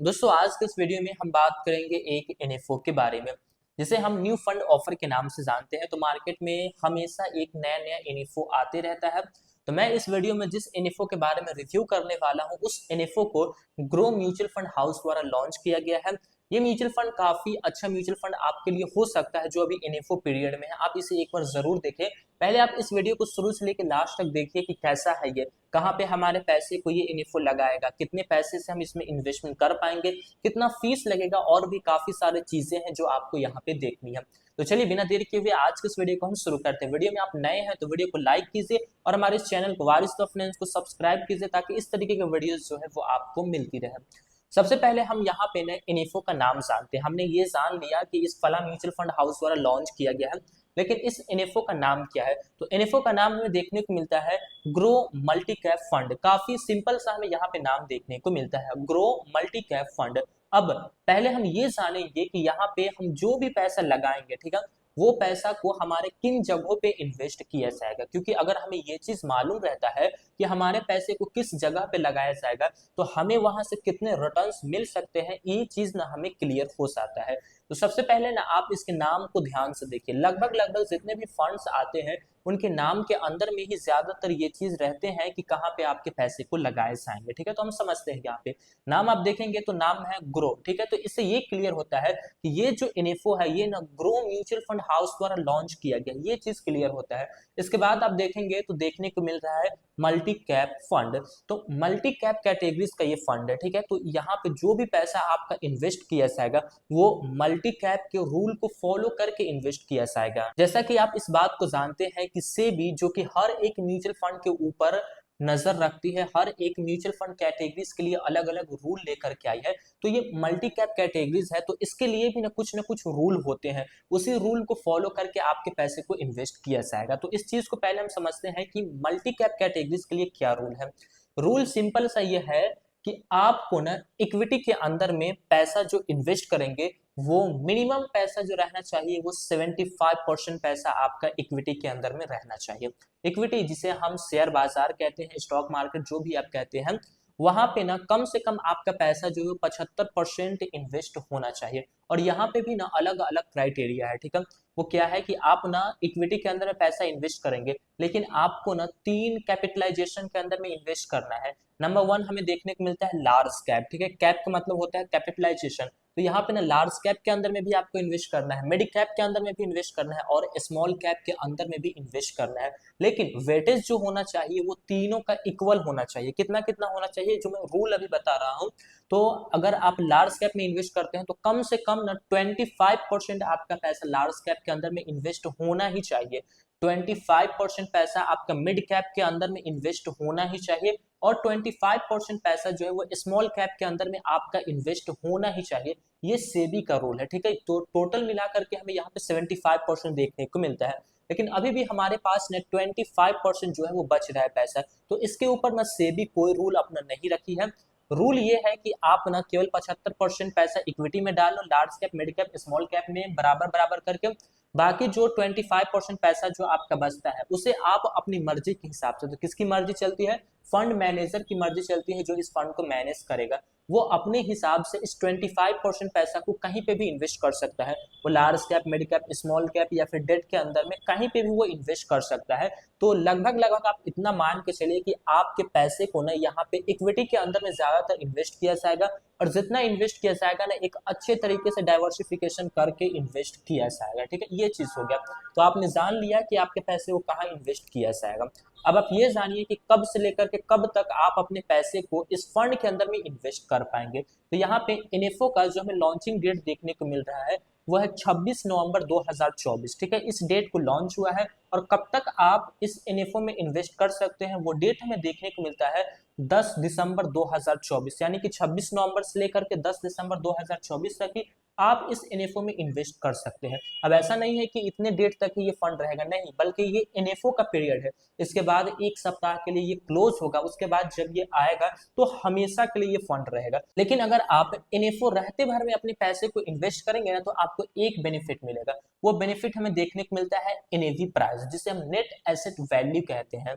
दोस्तों आज के इस वीडियो में हम बात करेंगे एक एनएफओ के बारे में जिसे हम न्यू फंड ऑफर के नाम से जानते हैं। तो मार्केट में हमेशा एक नया नया एनएफओ आते रहता है। तो मैं इस वीडियो में जिस एनएफओ के बारे में रिव्यू करने वाला हूं उस एनएफओ को ग्रो म्यूचुअल फंड हाउस द्वारा लॉन्च किया गया है। ये म्यूचुअल फंड काफी अच्छा म्यूचुअल फंड आपके लिए हो सकता है जो अभी एनएफओ पीरियड में है। आप इसे एक बार जरूर देखें। पहले आप इस वीडियो को शुरू से लेकर लास्ट तक देखिए कि कैसा है ये, कहाँ पे हमारे पैसे को ये एनएफओ लगाएगा, कितने पैसे से हम इसमें इन्वेस्टमेंट कर पाएंगे, कितना फीस लगेगा और भी काफी सारी चीजें हैं जो आपको यहाँ पे देखनी है। तो चलिए बिना देर किए हुए आज के इस वीडियो को हम शुरू करते हैं। वीडियो में आप नए हैं तो वीडियो को लाइक कीजिए और हमारे इस चैनल को वारिस ऑफ फाइनेंस को सब्सक्राइब कीजिए ताकि इस तरीके के वीडियोस जो है वो आपको मिलती रहे। सबसे पहले हम यहाँ पे ना इन्फो का नाम जानते हैं। हमने ये जान लिया कि इस फला म्यूचुअल फंड हाउस द्वारा लॉन्च किया गया है, लेकिन इस इन्फो का नाम क्या है? तो इन्फो का नाम हमें देखने को मिलता है ग्रो मल्टी कैप फंड। काफी सिंपल सा हमें यहाँ पे नाम देखने को मिलता है, ग्रो मल्टी कैप फंड। अब पहले हम ये जानेंगे कि यहाँ पे हम जो भी पैसा लगाएंगे, ठीक है, वो पैसा को हमारे किन जगहों पे इन्वेस्ट किया जाएगा। क्योंकि अगर हमें ये चीज मालूम रहता है कि हमारे पैसे को किस जगह पे लगाया जाएगा तो हमें वहां से कितने रिटर्न्स मिल सकते हैं, ये चीज ना हमें क्लियर हो जाता है। तो सबसे पहले ना आप इसके नाम को ध्यान से देखिए। लगभग लगभग जितने भी फंड्स आते हैं उनके नाम के अंदर में ही ज्यादातर ये चीज रहते हैं कि कहाँ पे आपके पैसे को लगाए जाएंगे। ठीक है, तो हम समझते हैं यहाँ पे नाम आप देखेंगे तो नाम है ग्रो। ठीक है, तो इससे ये क्लियर होता है कि ये जो इन्फो है ये ना ग्रो म्यूचुअल फंड हाउस द्वारा लॉन्च किया गया, ये चीज क्लियर होता है। इसके बाद आप देखेंगे तो देखने को मिल रहा है मल्टी कैप फंड। तो मल्टी कैप कैटेगरीज का ये फंड है। ठीक है, तो यहाँ पे जो भी पैसा आपका इन्वेस्ट किया जाएगा वो मल्टी कैप के रूल को फॉलो करके इन्वेस्ट किया जाएगा। जैसा कि आप इस बात को जानते हैं कि सेबी जो कि हर एक म्यूचुअल फंड के ऊपर नजर रखती है, हर एक म्यूचुअल फंड कैटेगरीज के लिए अलग अलग रूल लेकर के आई है। तो ये मल्टी कैप कैटेगरीज है तो इसके लिए भी ना कुछ रूल होते हैं, उसी रूल को फॉलो करके आपके पैसे को इन्वेस्ट किया जाएगा। तो इस चीज को पहले हम समझते हैं कि मल्टी कैप कैटेगरीज के लिए क्या रूल है। रूल सिंपल सा ये है कि आपको ना इक्विटी के अंदर में पैसा जो इन्वेस्ट करेंगे वो मिनिमम पैसा जो रहना चाहिए वो 75% पैसा आपका इक्विटी के अंदर में रहना चाहिए। इक्विटी जिसे हम शेयर बाजार कहते हैं, स्टॉक मार्केट जो भी आप कहते हैं, वहां पे ना कम से कम आपका पैसा जो है 75% इन्वेस्ट होना चाहिए। और यहाँ पे भी ना अलग अलग क्राइटेरिया है। ठीक है, वो क्या है कि आप ना इक्विटी के अंदर में पैसा इन्वेस्ट करेंगे लेकिन आपको ना 3 कैपिटलाइजेशन के अंदर में इन्वेस्ट करना है। नंबर 1 हमें देखने को मिलता है लार्ज कैप। ठीक है, कैप का मतलब होता है कैपिटलाइजेशन। तो यहाँ पे ना लार्ज कैप के अंदर में भी आपको इन्वेस्ट करना है, मिड कैप के अंदर में भी इन्वेस्ट करना है और स्मॉल कैप के अंदर में भी इन्वेस्ट करना है। लेकिन वेटेज जो होना चाहिए वो तीनों का इक्वल होना चाहिए। कितना कितना होना चाहिए जो मैं रूल अभी बता रहा हूँ। तो अगर आप लार्ज कैप में इन्वेस्ट करते हैं तो कम से कम ना 25% आपका पैसा लार्ज कैप के अंदर में इन्वेस्ट होना ही चाहिए, 25% पैसा आपका मिड कैप के अंदर में इन्वेस्ट होना ही चाहिए और 25% पैसा जो है वो स्मॉल कैप के अंदर में आपका इन्वेस्ट होना ही चाहिए। ये सेबी का रूल है। ठीक है, तो टोटल मिला करके हमें यहाँ पे 75% देखने को मिलता है, लेकिन अभी भी हमारे पास ने 25% जो है वो बच रहा है पैसा। तो इसके ऊपर ना सेबी कोई रूल अपना नहीं रखी है। रूल ये है कि आप ना केवल 75% पैसा इक्विटी में डालो, large cap mid cap small cap में बराबर बराबर करके। बाकी जो 25% पैसा जो आपका बचता है उसे आप अपनी मर्जी के हिसाब से, तो किसकी मर्जी चलती है? फंड मैनेजर की मर्जी चलती है जो इस फंड को मैनेज करेगा। वो अपने हिसाब से इस 25% पैसा को कहीं पे भी इन्वेस्ट कर सकता है। वो large cap mid cap small cap या फिर डेट के अंदर में कहीं पे भी वो इन्वेस्ट कर सकता है। तो लगभग लगभग आप इतना मान के चलिए कि आपके पैसे को ना यहाँ पे इक्विटी के अंदर में ज्यादातर इन्वेस्ट किया जाएगा और जितना इन्वेस्ट किया जाएगा ना एक अच्छे तरीके से डाइवर्सिफिकेशन करके इन्वेस्ट किया जाएगा। ठीक है, ये चीज हो गया। तो आपने जान लिया कि आपके पैसे को कहाँ इन्वेस्ट किया जाएगा। अब आप ये जानिए कि कब से लेकर के कब तक आप अपने पैसे को इस फंड के अंदर में इन्वेस्ट कर पाएंगे। तो यहाँ पे इन्फो का जो हमें लॉन्चिंग डेट देखने को मिल रहा है वो है 26 नवंबर 2024। ठीक है, इस डेट को लॉन्च हुआ है और कब तक आप इस इन्फो में इन्वेस्ट कर सकते हैं वो डेट हमें देखने को मिलता है 10 दिसंबर 2024, यानी कि 26 नवंबर से लेकर के 10 दिसंबर 2024 तक ही आप इस एनएफओ में इन्वेस्ट कर सकते हैं। अब ऐसा नहीं है कि इतने डेट तक ही ये फंड रहेगा, नहीं, बल्कि ये एनएफओ का पीरियड है। इसके बाद एक सप्ताह के लिए ये क्लोज होगा, उसके बाद जब ये आएगा तो हमेशा के लिए ये फंड रहेगा। लेकिन अगर आप एनएफओ रहते भर में अपने पैसे को इन्वेस्ट करेंगे ना तो आपको एक बेनिफिट मिलेगा। वो बेनिफिट हमें देखने को मिलता है एनएवी प्राइस, जिसे हम नेट एसेट वैल्यू कहते हैं।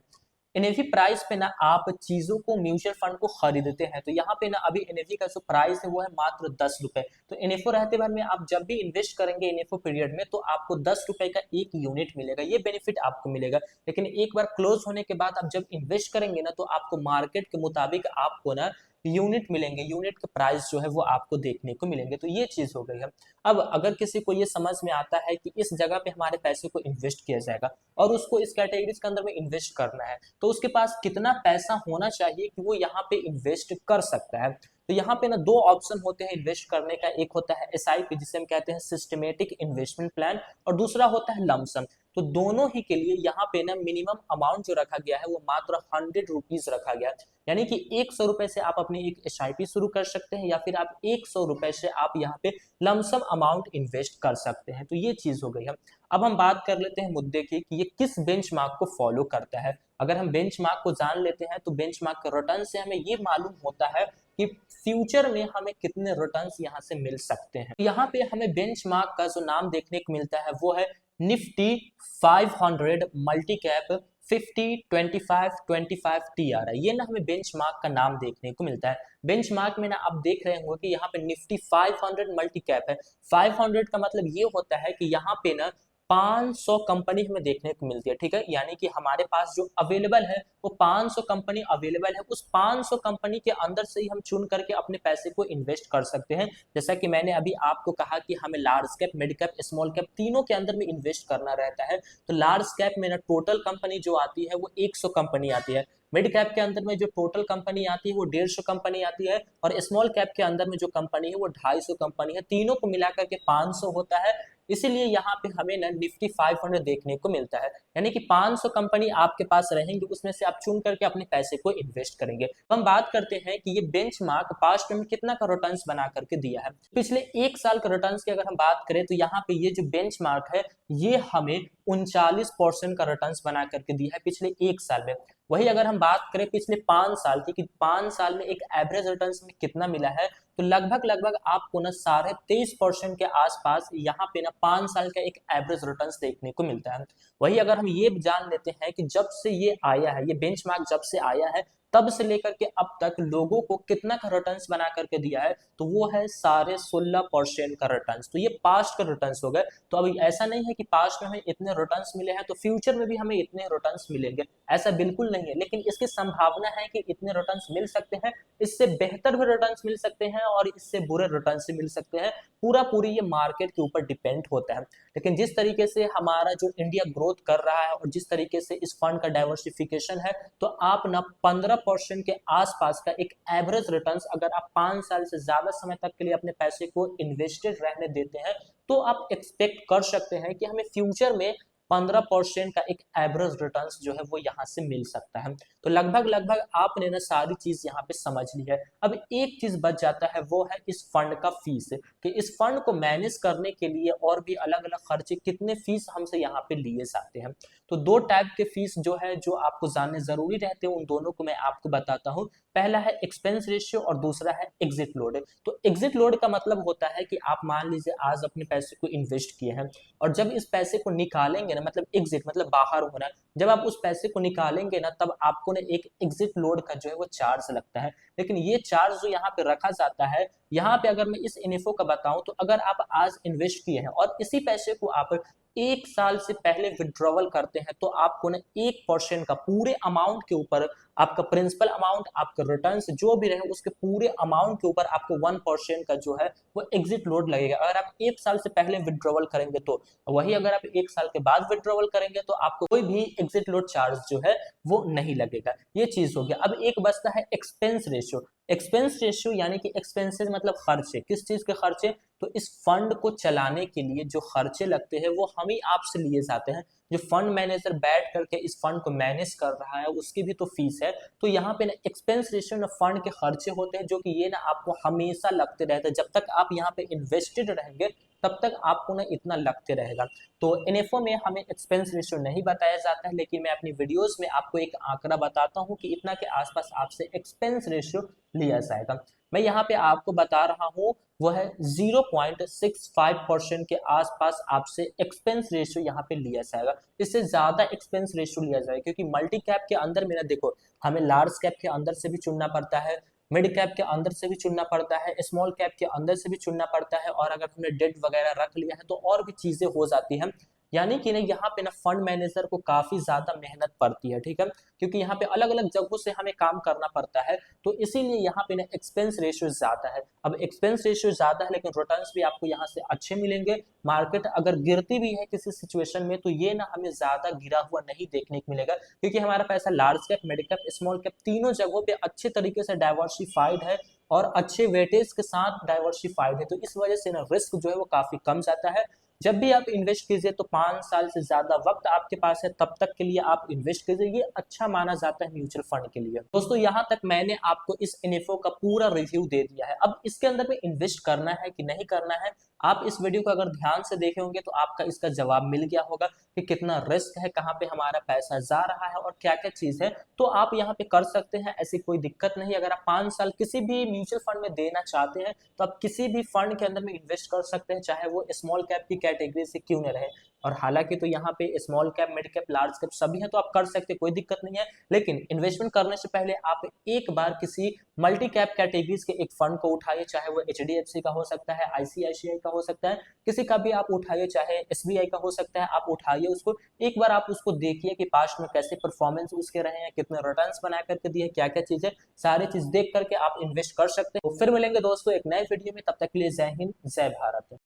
एनएवी प्राइस पे ना आप चीजों को, म्यूचुअल फंड को खरीदते हैं, तो यहाँ पे ना अभी एनएवी का जो प्राइस है वो है मात्र 10 रुपए। तो एनएफओ रहते भर में आप जब भी इन्वेस्ट करेंगे एनएफओ पीरियड में, तो आपको 10 रुपए का एक यूनिट मिलेगा, ये बेनिफिट आपको मिलेगा। लेकिन एक बार क्लोज होने के बाद आप जब इन्वेस्ट करेंगे ना, तो आपको मार्केट के मुताबिक आपको ना यूनिट मिलेंगे, यूनिट के प्राइस जो है वो आपको देखने को मिलेंगे। तो ये चीज हो गई है। अब अगर किसी को ये समझ में आता है कि इस जगह पे हमारे पैसे को इन्वेस्ट किया जाएगा और उसको इस कैटेगरीज के अंदर में इन्वेस्ट करना है, तो उसके पास कितना पैसा होना चाहिए कि वो यहाँ पे इन्वेस्ट कर सकता है। तो यहाँ पे ना दो ऑप्शन होते हैं इन्वेस्ट करने का, एक होता है एसआईपी जिसे हम कहते हैं सिस्टमेटिक इन्वेस्टमेंट प्लान, और दूसरा होता है लमसम। तो दोनों ही के लिए यहाँ पे ना मिनिमम अमाउंट जो रखा गया है वो मात्र 100 रुपीज रखा गया है, यानी कि 100 रुपए से आप अपनी एक एसआईपी शुरू कर सकते हैं, या फिर आप 100 रुपए से आप यहाँ पे लमसम अमाउंट इन्वेस्ट कर सकते हैं। तो ये चीज हो गई है। अब हम बात कर लेते हैं मुद्दे की कि ये किस बेंचमार्क को फॉलो करता है। अगर हम बेंचमार्क को जान लेते हैं तो बेंचमार्क के रिटर्न से हमें ये मालूम होता है कि फ्यूचर में हमें कितने रिटर्न्स यहाँ से मिल सकते हैं। यहाँ पे हमें बेंचमार्क का जो नाम देखने को मिलता है वो है निफ्टी 500 मल्टी कैप 50-25-25 TRI। ये ना हमें बेंचमार्क का नाम देखने को मिलता है। बेंचमार्क में ना आप देख रहे होंगे कि यहाँ पे निफ्टी 500 मल्टी कैप है। 500 का मतलब ये होता है कि यहाँ पे ना 500 कंपनी हमें देखने को मिलती है, ठीक है। यानी कि हमारे पास जो अवेलेबल है वो 500 कंपनी अवेलेबल है, उस 500 कंपनी के अंदर से ही हम चुन करके अपने पैसे को इन्वेस्ट कर सकते हैं। जैसा कि मैंने अभी आपको कहा कि हमें large cap, mid cap, small cap तीनों के अंदर में इन्वेस्ट करना रहता है। तो लार्ज कैप में ना टोटल कंपनी जो आती है वो 100 कंपनी आती है, मिड कैप के अंदर में जो टोटल कंपनी आती है वो 150 कंपनी आती है, और स्मॉल कैप के अंदर में जो कंपनी है वो 250 कंपनी है। तीनों को मिलाकर के 500 होता है। इसीलिए यहाँ पे हमें ना निफ्टी 500 देखने को मिलता है, यानी कि 500 कंपनी आपके पास रहेंगे, उसमें से आप चुन करके अपने पैसे को इन्वेस्ट करेंगे। तो हम बात करते हैं कि ये बेंचमार्क पास्ट में कितना का रिटर्न्स बना करके दिया है। पिछले एक साल का रिटर्न्स की अगर हम बात करें तो यहाँ पे ये जो बेंचमार्क है ये हमें 39% का रिटर्न्स बना करके दिया है पिछले एक साल में। वही अगर हम बात करें पिछले 5 साल की कि 5 साल में एक एवरेज रिटर्न्स में कितना मिला है, तो लगभग आपको ना 23.5% के आसपास यहाँ पे ना 5 साल का एक एवरेज रिटर्न्स देखने को मिलता है। वही अगर हम ये जान लेते हैं कि जब से ये आया है, ये बेंचमार्क जब से आया है तब से लेकर के अब तक लोगों को कितना का रिटर्न्स बना करके दिया है, तो वो है 16.5% का रिटर्न्स। तो ये पास्ट का रिटर्न्स हो गए। तो अभी ऐसा नहीं है कि पास्ट में हमें इतने रिटर्न्स मिले हैं तो फ्यूचर में भी हमें इतने रिटर्न्स मिलेंगे, ऐसा बिल्कुल नहीं है। लेकिन इसकी संभावना है कि इतने रिटर्न्स मिल सकते हैं, इससे बेहतर भी रिटर्न्स मिल सकते हैं और इससे बुरे रिटर्न्स मिल सकते हैं। पूरी ये मार्केट के ऊपर डिपेंड होता है। लेकिन जिस तरीके से हमारा जो इंडिया ग्रोथ कर रहा है और जिस तरीके से इस फंड का डाइवर्सिफिकेशन है, तो आप ना 15% के आसपास का एक एवरेज रिटर्न्स अगर आप 5 साल से ज्यादा समय तक के लिए अपने पैसे को इन्वेस्टेड रहने देते हैं, तो आप एक्सपेक्ट कर सकते हैं कि हमें फ्यूचर में 15% का एक एवरेज रिटर्न्स जो है वो यहाँ से मिल सकता है। तो लगभग आपने ना सारी चीज यहाँ पे समझ ली है। अब एक चीज बच जाता है, वो है इस फंड का फीस, कि इस फंड को मैनेज करने के लिए और भी अलग अलग खर्चे, कितने फीस हमसे यहाँ पे लिए जाते हैं। तो दो टाइप के फीस जो है जो आपको जानने जरूरी रहते हैं, उन दोनों को मैं आपको बताता हूँ। पहला है एक्सपेंस रेशियो और दूसरा है एग्जिट लोड। तो एग्जिट लोड का मतलब होता है कि आप मान लीजिए आज अपने पैसे को इन्वेस्ट किए हैं और जब इस पैसे को निकालेंगे ना, मतलब एग्जिट मतलब बाहर होना, जब आप उस पैसे को निकालेंगे ना तब आपको ना एक एग्जिट लोड का जो है वो चार्ज लगता है। लेकिन ये चार्ज जो यहाँ पे रखा जाता है, यहाँ पे अगर मैं इस इन्फो का बताऊं तो अगर आप आज इन्वेस्ट किए हैं और इसी पैसे को आप एक साल से पहले विड्रॉवल करते हैं, तो आपको ना 1% का पूरे अमाउंट के ऊपर, आपका प्रिंसिपल अमाउंट, आपका रिटर्न्स जो भी रहे उसके पूरे अमाउंट के ऊपर आपको 1% का जो है वो एग्जिट लोड लगेगा। अगर आप एक साल से पहले विड्रॉवल करेंगे तो, वही अगर आप एक साल के बाद विड्रॉवल करेंगे तो आपको कोई भी एग्जिट लोड चार्ज जो है वो नहीं लगेगा। ये चीज हो गया। अब एक बचता है एक्सपेंस रेशियो। एक्सपेंस रेशियो यानी कि एक्सपेंसेस मतलब खर्चे, किस चीज के खर्चे, तो इस फंड को चलाने के लिए जो खर्चे लगते हैं वो हम ही आपसे लिए जाते हैं। जो फंड मैनेजर बैठ करके इस फंड को मैनेज कर रहा है उसकी भी तो फीस है। तो यहाँ पे ना एक्सपेंस रेशियो ना फंड के खर्चे होते हैं जो कि ये ना आपको हमेशा लगते रहते हैं। जब तक आप यहाँ पे इन्वेस्टेड रहेंगे तब तक आपको ना इतना लगते रहेगा। तो एनएफओ में हमें एक्सपेंस रेशियो नहीं बताया जाता है, लेकिन मैं अपनी वीडियोस में आपको एक आंकड़ा बताता हूँ कि इतना के आसपास आपसे एक्सपेंस रेशियो लिया जाएगा। मैं यहाँ पे आपको बता रहा हूँ वो है 0.65% के आसपास आपसे एक्सपेंस रेशियो यहाँ पे लिया जाएगा। इससे ज्यादा एक्सपेंस रेशियो लिया जाएगा क्योंकि मल्टी कैप के अंदर में ना देखो, हमें लार्ज कैप के अंदर से भी चुनना पड़ता है, मिड कैप के अंदर से भी चुनना पड़ता है, स्मॉल कैप के अंदर से भी चुनना पड़ता है, और अगर हमने डेट वगैरह रख लिया है तो और भी चीजें हो जाती हैं। यानी कि ना यहाँ पे ना फंड मैनेजर को काफी ज्यादा मेहनत पड़ती है, ठीक है, क्योंकि यहाँ पे अलग अलग जगहों से हमें काम करना पड़ता है, तो इसीलिए यहाँ पे ना एक्सपेंस रेशियो ज्यादा है। अब एक्सपेंस रेशियो ज्यादा है लेकिन रिटर्न्स भी आपको यहाँ से अच्छे मिलेंगे। मार्केट अगर गिरती भी है किसी सिचुएशन में तो ये ना हमें ज्यादा गिरा हुआ नहीं देखने को मिलेगा, क्योंकि हमारा पैसा large cap, mid cap, small cap तीनों जगहों पे अच्छे तरीके से डाइवर्सिफाइड है और अच्छे वेटेज के साथ डाइवर्सिफाइड है, तो इस वजह से ना रिस्क जो है वो काफी कम जाता है। जब भी आप इन्वेस्ट कीजिए तो 5 साल से ज्यादा वक्त आपके पास है तब तक के लिए आप इन्वेस्ट कीजिए, ये अच्छा माना जाता है म्यूचुअल फंड के लिए। दोस्तों यहाँ तक मैंने आपको इस इन्फो का पूरा रिव्यू दे दिया है। अब इसके अंदर में इन्वेस्ट करना है कि नहीं करना है, आप इस वीडियो को अगर ध्यान से देखे होंगे तो आपका इसका जवाब मिल गया होगा कि कितना रिस्क है, कहाँ पे हमारा पैसा जा रहा है और क्या क्या चीज है, तो आप यहाँ पे कर सकते हैं, ऐसी कोई दिक्कत नहीं। अगर आप 5 साल किसी भी म्यूचुअल फंड में देना चाहते हैं तो आप किसी भी फंड के अंदर में इन्वेस्ट कर सकते हैं, चाहे वो स्मॉल कैप की कैटेगरी से क्यों न रहे। और हालांकि तो यहाँ पे small cap, mid cap, large cap सभी है तो आप कर सकते हैं, कोई दिक्कत नहीं है। लेकिन इन्वेस्टमेंट करने से पहले आप एक बार किसी मल्टी कैप कैटेगरीज के एक फंड को उठाइए, चाहे वो HDFC का हो सकता है, ICICI का हो सकता है, किसी का भी आप उठाइए, चाहे SBI का हो सकता है, आप उठाइए उसको। एक बार आप उसको देखिए कि पास्ट में कैसे परफॉर्मेंस उसके रहे हैं, कितने रिटर्न्स बना करके दिए, क्या क्या चीजें, सारी चीज देख करके आप इन्वेस्ट कर सकते हैं। तो फिर मिलेंगे दोस्तों एक नए वीडियो में, तब तक के लिए जय हिंद, जय भारत।